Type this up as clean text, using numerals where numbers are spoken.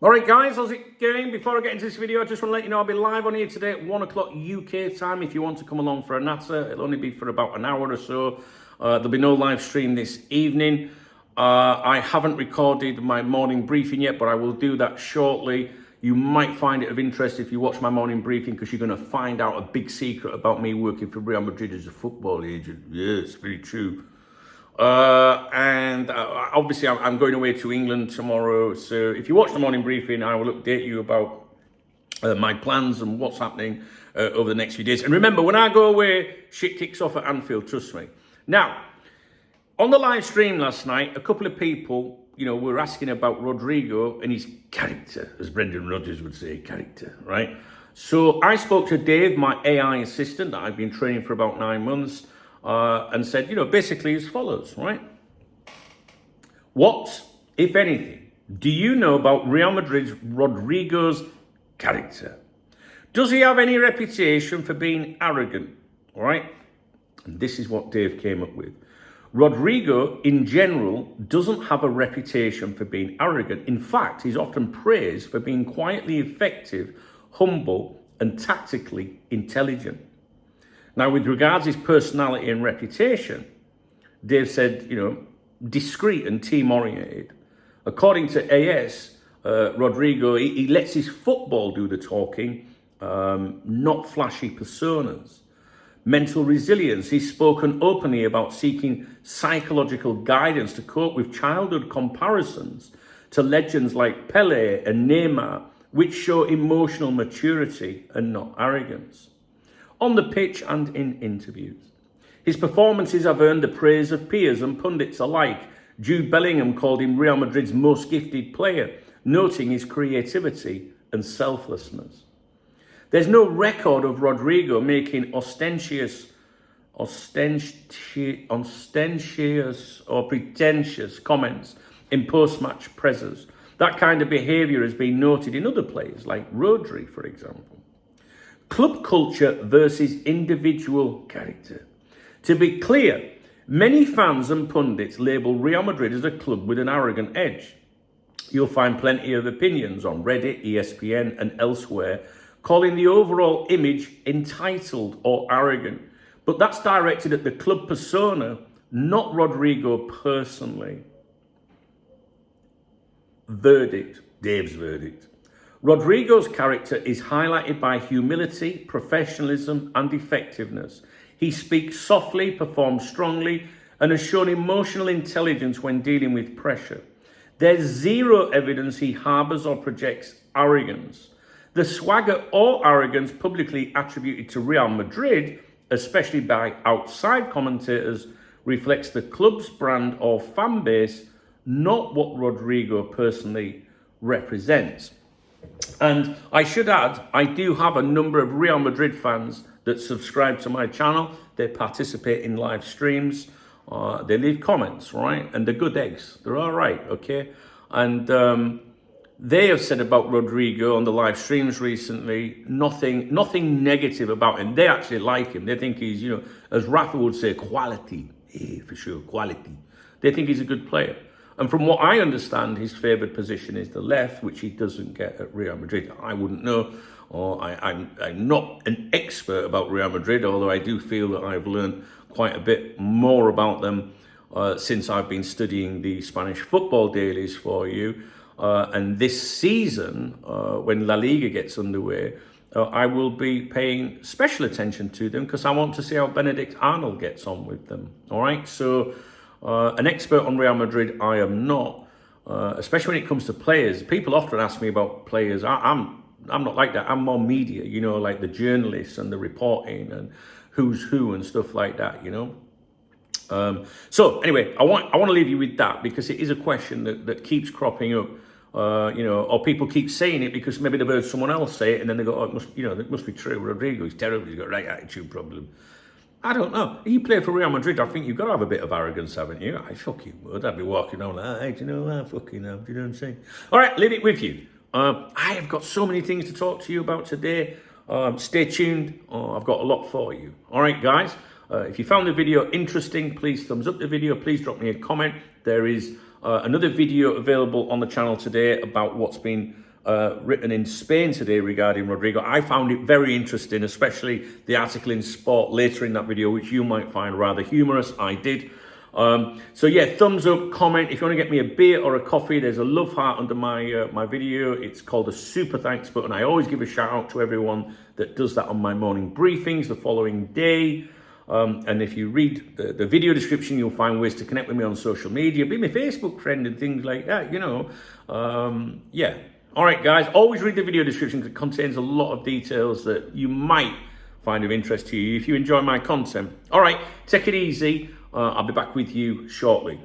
Alright guys, how's it going? Before I get into this video, I just want to let you know I'll be live on here today at 1 o'clock UK time. If you want to come along for a natter, it'll only be for about an hour or so. There'll be no live stream this evening. I haven't recorded my morning briefing yet, but I will do that shortly. You might find it of interest if you watch my morning briefing, because you're going to find out a big secret about me working for Real Madrid as a football agent. Yeah, it's very true. Obviously I'm going away to England tomorrow, so if you watch the morning briefing, I will update you about my plans and what's happening over the next few days. And remember, when I go away, shit kicks off at Anfield, trust me. Now, on the live stream last night, a couple of people, were asking about Rodrygo and his character, as Brendan Rodgers would say, character, right? So I spoke to Dave, my AI assistant that I've been training for about 9 months, and said, basically as follows, right? What, if anything, do you know about Real Madrid's Rodrygo's character? Does he have any reputation for being arrogant, all right? And this is what Dave came up with. Rodrygo, in general, doesn't have a reputation for being arrogant. In fact, he's often praised for being quietly effective, humble, and tactically intelligent. Now, with regards to his personality and reputation, Dave said, discreet and team-oriented. According to AS, Rodrygo, he lets his football do the talking, not flashy personas. Mental resilience, he's spoken openly about seeking psychological guidance to cope with childhood comparisons to legends like Pelé and Neymar, which show emotional maturity and not arrogance. On the pitch and in interviews, his performances have earned the praise of peers and pundits alike. Jude Bellingham called him Real Madrid's most gifted player, noting his creativity and selflessness. There's no record of Rodrygo making ostentatious or pretentious comments in post-match presses. That kind of behaviour has been noted in other players, like Rodrygo, for example. Club culture versus individual character. To be clear, many fans and pundits label Real Madrid as a club with an arrogant edge. You'll find plenty of opinions on Reddit, ESPN, and elsewhere calling the overall image entitled or arrogant. But that's directed at the club persona, not Rodrygo personally. Verdict, Dave's verdict. Rodrygo's character is highlighted by humility, professionalism, and effectiveness. He speaks softly, performs strongly, and has shown emotional intelligence when dealing with pressure. There's zero evidence he harbours or projects arrogance. The swagger or arrogance publicly attributed to Real Madrid, especially by outside commentators, reflects the club's brand or fan base, not what Rodrygo personally represents. And I should add, I do have a number of Real Madrid fans that subscribe to my channel. They participate in live streams. They leave comments, right? And they're good eggs. They're all right, okay? And they have said about Rodrygo on the live streams recently, nothing negative about him. They actually like him. They think he's, as Rafa would say, quality. Yeah, for sure, quality. They think he's a good player. And from what I understand, his favoured position is the left, which he doesn't get at Real Madrid. I wouldn't know, or I'm not an expert about Real Madrid, although I do feel that I've learned quite a bit more about them since I've been studying the Spanish football dailies for you. And this season, when La Liga gets underway, I will be paying special attention to them because I want to see how Benedict Arnold gets on with them. All right, so an expert on Real Madrid, I am not, especially when it comes to players. People often ask me about players. I'm not like that. I'm more media, like the journalists and the reporting and who's who and stuff like that, So anyway, I want to leave you with that because it is a question that keeps cropping up, or people keep saying it because maybe they've heard someone else say it and then they go, oh, it must be true. Rodrygo is terrible. He's got a right attitude problem. I don't know. You play for Real Madrid, I think you've got to have a bit of arrogance, haven't you? I fucking would. I'd be walking on like, hey, do you know what I fucking have? Do you know what I'm saying? All right, leave it with you. I have got so many things to talk to you about today. Stay tuned. I've got a lot for you. All right, guys. If you found the video interesting, please thumbs up the video. Please drop me a comment. There is another video available on the channel today about what's been written in Spain today regarding Rodrygo. I found it very interesting, especially the article in Sport later in that video, which you might find rather humorous. I did. So yeah, thumbs up, comment. If you want to get me a beer or a coffee, there's a love heart under my video. It's called a super thanks button. I always give a shout out to everyone that does that on my morning briefings the following day. And if you read the video description, you'll find ways to connect with me on social media, be my Facebook friend and things like that, you know. Yeah. All right, guys, always read the video description because it contains a lot of details that you might find of interest to you if you enjoy my content. All right, take it easy. I'll be back with you shortly.